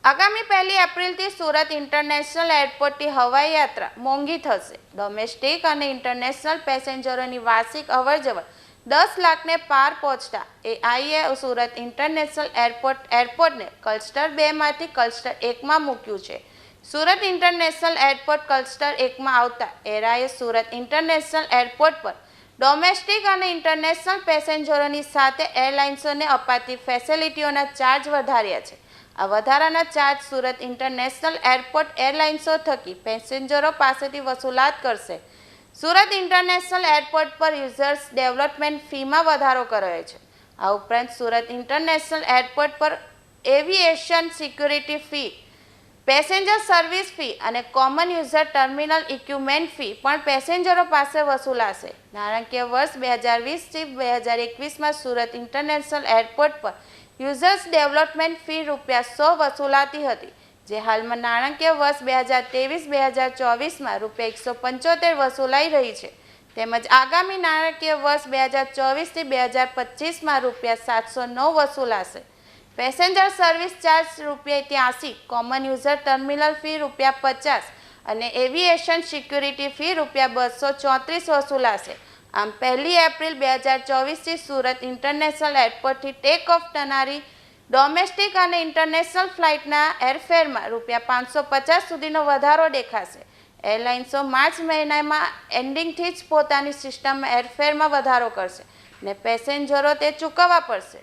આગામી 1 એપ્રિલથી સુરત ઇન્ટરનેશનલ એરપોર્ટથી હવાઈ યાત્રા મોંઘી થશે। ડોમેસ્ટિક અને ઇન્ટરનેશનલ પેસેન્જરોની વાર્ષિક અવરજવર 10 લાખને પાર પહોંચતા એઆઈએ સુરત ઇન્ટરનેશનલ એરપોર્ટને ક્લસ્ટર 2 માંથી ક્લસ્ટર 1માં મૂક્યું છે। સુરત ઇન્ટરનેશનલ એરપોર્ટ ક્લસ્ટર 1માં આવતા એરાએ સુરત ઇન્ટરનેશનલ એરપોર્ટ પર ડોમેસ્ટિક અને ઇન્ટરનેશનલ પેસેન્જરોની સાથે એરલાઇન્સોને અપાતી ફેસિલિટીઓના ચાર્જ વધાર્યા છે। આ વધારાના ચાર્જ સુરત ઇન્ટરનેશનલ એરપોર્ટ એરલાઇન્સો થકી પેસેન્જરો પાસેથી વસૂલાત કરશે। સુરત ઇન્ટરનેશનલ એરપોર્ટ પર યુઝર્સ ડેવલપમેન્ટ ફીમાં વધારો કરાયો છે। આ ઉપરાંત સુરત ઇન્ટરનેશનલ એરપોર્ટ પર aviation security fee, passenger service fee અને common user terminal equipment fee પણ પેસેન્જરો પાસે વસૂલાશે। નાણાકીય વર્ષ 2020થી 2021માં સુરત ઇન્ટરનેશનલ એરપોર્ટ પર યુઝર્સ ડેવલપમેન્ટ ફી ₹100 વસૂલાતી હતી, જે હાલમાં નાણાકીય વર્ષ 2023-2024માં ₹175 વસૂલાઈ રહી છે, તેમજ આગામી નાણાકીય વર્ષ 2024થી 2025માં ₹709 વસૂલાશે। Passenger service charge ₹83, common user terminal fee ₹50 અને એવિએશન સિક્યુરિટી ફી ₹234 વસૂલાશે। આમ 1 એપ્રિલ 2024થી સુરત ઇન્ટરનેશનલ એરપોર્ટથી ટેક ઓફ થનારી ડોમેસ્ટિક અને ઇન્ટરનેશનલ ફ્લાઇટના એરફેરમાં ₹550 સુધીનો વધારો દેખાશે। એરલાઇન્સો માર્ચ મહિનામાં એન્ડિંગથી જ પોતાની સિસ્ટમમાં એરફેરમાં વધારો કરશે અને પેસેન્જરો તે ચૂકવવા પડશે।